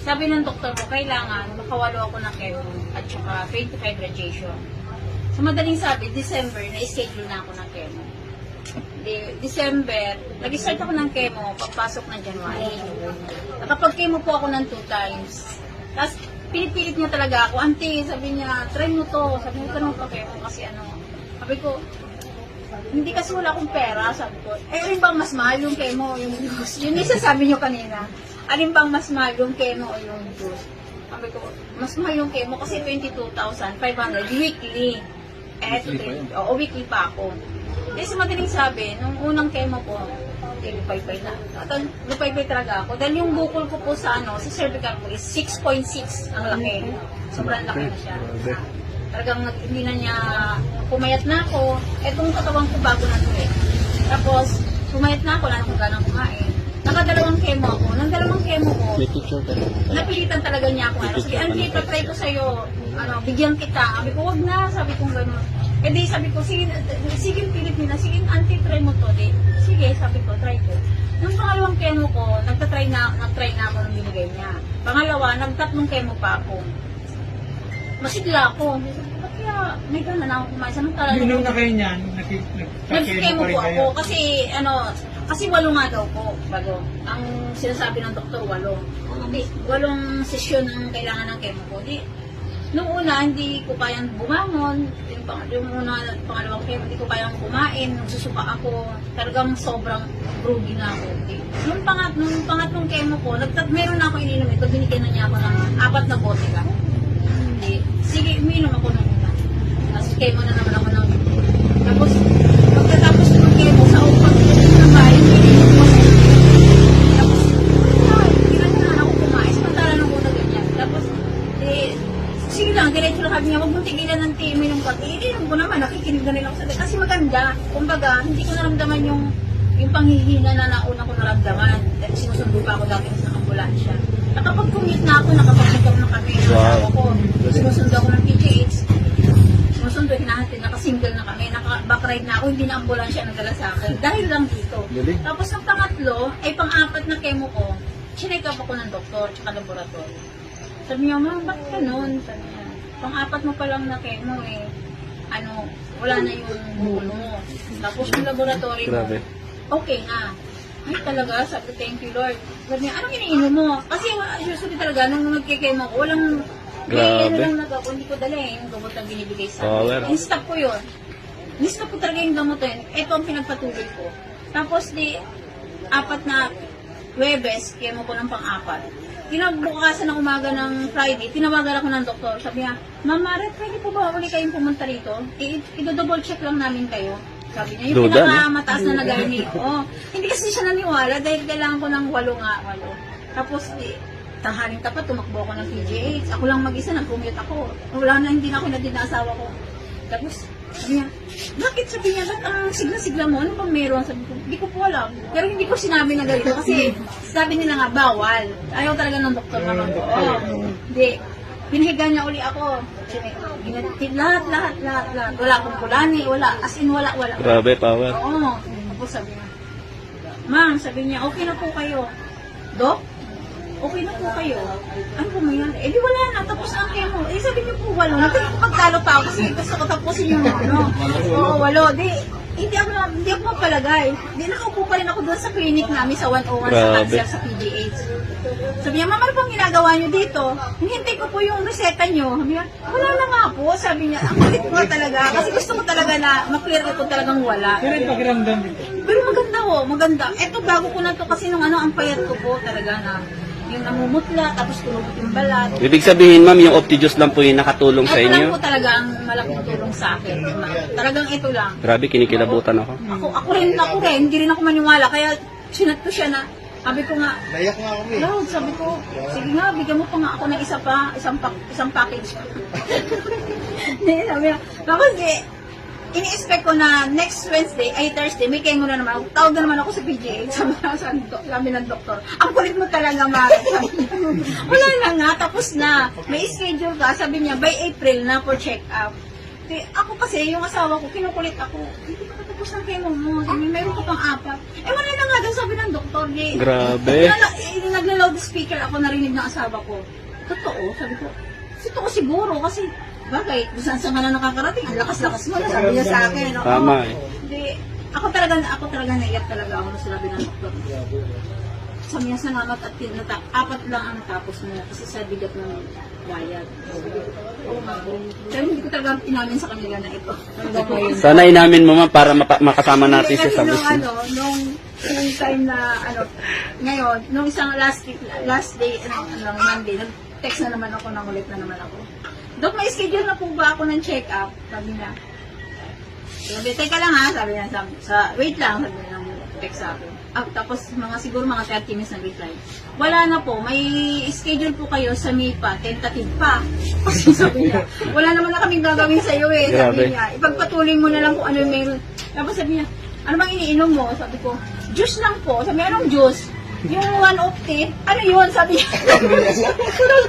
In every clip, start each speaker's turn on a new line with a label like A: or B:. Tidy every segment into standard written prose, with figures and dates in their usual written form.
A: Sabi ng doktor ko, kailangan makawalo ako ng chemo at saka 25 radiation. So madaling sabi, December, na-schedule na ako ng chemo. December, nag-start ako ng chemo, pagpasok ng January. Nakapag-chemo po ako ng 2 times. Tapos, pinipilit niya talaga ako, auntie, sabi niya, try mo to. Sabi niya, tanong pa chemo kasi ano. Sabi ko, hindi kasi wala akong pera, sabi ko. Alin bang mas mahal yung chemo o yung juice? Yun yung sasabi niyo kanina. Alin bang mas mahal yung chemo o yung juice? Sabi ko, mas mahal yung chemo kasi 22,500 weekly. Weekly pa ako. Kasi madaling sabi, nung unang chemo ko, lupay-pay na. Lupay-pay talaga ako. Dahil yung bukol ko po sa cervical ko is 6.6 ang laki. Sobrang laki na siya. Talagang hindi na niya, pumayat na ako. Etong katawan ko bago na ito eh. Tapos, pumayat na ako, wala na akong ganang kumain. Nakadalawang chemo ako. Nang dalawang chemo ko, napilitan talaga niya ako. Sabi, auntie, patry ko sa'yo. Bigyan kita. Sabi ko, wag na. Sabi ko gano'n. Eh di, sabi ko, sige, pilit nila. Sige, auntie, try mo to. Di, sige, sabi ko, try ko. Nung pangalawang chemo ko, nag-try na ako ng binigay niya. Pangalawa, nagtatlong chemo pa ako. Masigla ako. Ba't kaya may gana na ako kumain? Samantala
B: Binom na kayo niyan?
A: nag-chemo po ako. Kasi 8 nga daw po. Bago. Ang sinasabi ng doktor, 8. Hindi, 8 sesyon ang kailangan ng chemo ko. Di, nung una, hindi ko kayang bumangon. Yung pangalawang chemo, hindi ko kayang kumain. Nagsusuka ako. Talagang sobrang groggy na ako. Di. Nung pangatlong chemo ko, meron na ako ininom ito. Binigyan na niya ako ng 4 na bote ka. Sige, uminom ako ng una. Tapos chemo na naman ako ng tapos, pagkatapos ng chemo, sa upang ng bahay, uminom ako. Tapos, pinagkanan ako kumain. Samantala nung una ganyan. Tapos, sige lang, diretso lang sabi niya, huwag mong tigilan ng uminom ko. Ininom ko naman, nakikinig na nila ako sa kasi maganda. Kumbaga, hindi ko naramdaman yung panghihina na nauna ko naramdaman. Dahil sinusundo pa ako dati sa ambulansya. Nakapag-commute na ako, nakapag-commute na kami. Ako, sinusundo ako ng PGH. Sinusundo, hinahatid, nakasingle na kami. Naka-backride na ako, hindi na ambulansya nagdala sa akin. Dahil lang dito. Tapos ang pangatlo, ay pang-apat na chemo ko, chinek up ako ng doktor, tsaka laboratory. Sabi niya, ma'am, bakit ganun? Sabi niya, pang-apat mo pa lang na chemo eh. Wala na yung bukol mo. Tapos yung laboratory mo, okay na. Ay talaga, sabi ko, thank you Lord. Sabi niya, anong iniinom mo? Kasi usually talaga, nung nagkikemo ko, walang, lang nagako, hindi ko dala yung gamot na binibigay sa akin. In-stop ko yun. In-stop ko talaga yung gamot yun. Ito ang pinagpatuloy ko. Tapos di, 4 na Huwebes, chemo ko ng pang-4. Kinabukasan ng umaga ng Friday, tinawagan ako ng doktor. Sabi niya, Ma'am Maret, pwede po ba uli kayong pumunta rito? I-double check lang namin kayo. Sabi niya, yung pinakamataas na nag-army. Hindi kasi siya naniwala dahil kailangan ko ng 8. Tapos, tanghaling tapat, tumakbo ako ng PGH. Ako lang mag-isa, nag-commute ako. Wala na, hindi na ako na asawa ko. Tapos, sabi niya, bakit? Sabi niya, ba't ang sigla-sigla mo? Ano bang meron? Sabi ko, hindi ko po alam. Pero hindi ko sinabi na ganito kasi sabi nila nga, bawal. Ayaw talaga ng doktor naman ko. Hindi. Pinahiga niya uli ako. Lahat. Wala akong kulani, wala. As in, wala.
C: Grabe, power.
A: Oo. Tapos sabi niya, Ma'am, sabi niya, okay na po kayo. Dok, okay na po kayo. Ano po mangyari? Eh di wala na, tapos ang chemo. Eh sabi niyo po 8. Nagpagkalo pa ako kasi gusto ko tapusin yung Oo, 8. Hindi ako magpalagay. Di nakaupo pa rin ako doon sa clinic namin sa 101 sa cancer sa PGH. Sabi niya, Ma'am, ano pong ginagawa niyo dito? Hinihintay ko po yung reseta niyo. Sabi niya, wala na nga po. Sabi niya, ang kulit mo talaga. Kasi gusto ko talaga na maklear ko talagang wala.
B: Pero yung pakiramdam dito.
A: Pero maganda ho, maganda. Eto bago ko na to kasi nung ang payat ko po talaga na yung namumutla, tapos tulog yung balat.
C: Ibig sabihin, ma'am, yung Optijus lang po yung nakatulong sa
A: Ito lang
C: inyo?
A: po talaga ang malaking tulong sa akin. Talagang ito lang.
C: Grabe, kinikilabutan ako.
A: Ako rin, hindi rin ako maniwala. Kaya sinat ko siya na, sabi ko nga,
D: Naiyak nga ako
A: Lord, sabi ko, sige nga, bigyan mo pa nga ako ng isang package. Sabi ko, tapos ini-expect ko na next Wednesday, Thursday, may chemo na naman. Tawag na naman ako sa PGH. Sabi ng doktor, ang kulit mo talaga, Mara. Wala na nga, tapos na. May schedule ka. Sabi niya, by April na for check-up. Ako kasi, yung asawa ko, kinukulit ako. Hindi pa tapos ng chemo mo. Sabi, meron ka pang 4. Wala na nga daw, sabi ng doktor.
C: Grabe.
A: Nagla-loud speaker ako, narinig ng asawa ko. Totoo, sabi ko. Totoo siguro, kasi bagay, kung saan ka na nakakarating, ang lakas-lakas mo na, sabi niya sa akin. Ako,
C: Tama eh.
A: Hindi, ako talaga naiyak talaga ako nung sinabi ng doktor. Sabi niya, salamat at 4 lang ang tapos mo kasi sa bigat ng bayad. Oo nga po. Pero hindi ko talaga inamin sa kanila na ito. Hanggang ngayon.
C: Sana inamin mo ma'am para makasama natin siya sa
A: Kasi
C: business.
A: nung time na, ngayon, nung isang last day, Monday, nag-text na naman ako, nangulit na naman ako. Dok, may schedule na po ba ako ng check-up? Sabi niya. Sabi, teka lang ha, sabi niya, wait lang, sabi niya, text sa akin. Tapos siguro mga 30 minutes na reply. Wala na po, may schedule po kayo sa May pa, tentative pa. Kasi sabi niya, wala naman na kaming gagawin sa iyo eh. Sabi
C: Grabe.
A: niya, ipagpatuloy mo na lang kung ano yung meron. Tapos sabi niya, ano bang iniinom mo? Sabi ko, juice lang po. Sabi niya, anong juice? Yung 1 of tea? Ano yun? Sabi niya.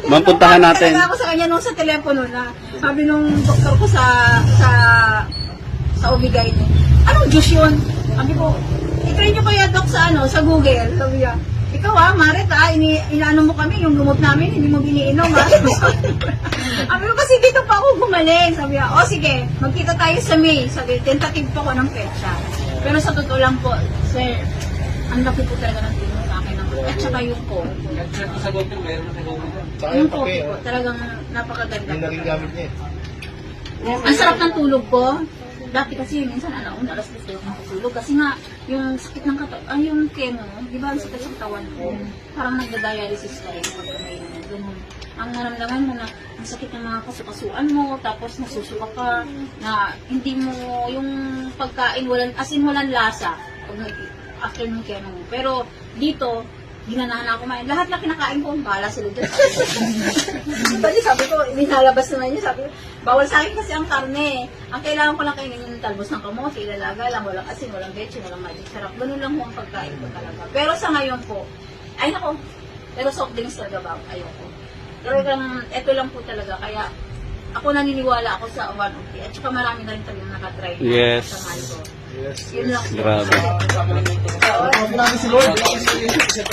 C: Ma'am, puntahan natin.
A: Talaga ako sa kanya nung sa telepono na sabi nung doktor ko sa Obigay niya, anong juice yun? Sabi ko, i-try niyo kaya doc sa Google. Sabi niya, ikaw Maret inaano mo kami, yung lumot namin, hindi mo biniinom Sabi ko, kasi dito pa ako gumaling. Sabi niya, sige, magkita tayo sa May. Sabi, tentative pa ko ng petsa. Pero sa totoo lang po, sir, ang laki po talaga ng tulong sa akin. At saka yung po. Yung po, talagang napakaganda.
B: Yung naging gamit niya
A: Ang sarap ng tulog ko. Dati kasi minsan alas 10 ako tulog kasi nga yung sakit ng katawan, yung chemo, di ba ang sakit sa katawan ko, parang nagda-dialysis ka rin. Ganun. Ang naramdaman mo na ang sakit ng mga kasukasuan mo, tapos nasusuka ka, na hindi mo yung pagkain, walang lasa after ng chemo mo. Pero dito, ginanahan ako kumain. Lahat na kinakain ko, bahala sila dyan. Sabi ko, binalabas naman niya, sabi ko, bawal sa akin kasi ang karne. Ang kailangan ko lang kainin yung talbos ng kamote, ilalaga lang, walang asin, walang betchin, walang magic sarap. Ganun lang po ang pagkain ko talaga. Pero sa ngayon po, ay nako, pero soft drinks talaga ba? Ayoko. Pero ito lang po talaga, kaya ako naniniwala ako sa 1 of tea. At saka marami na rin talagang nakatry na
C: Yes.
A: sa Malco.
B: Yes.
A: Yun lang po.
C: Grabe.
B: Maraming si Lord.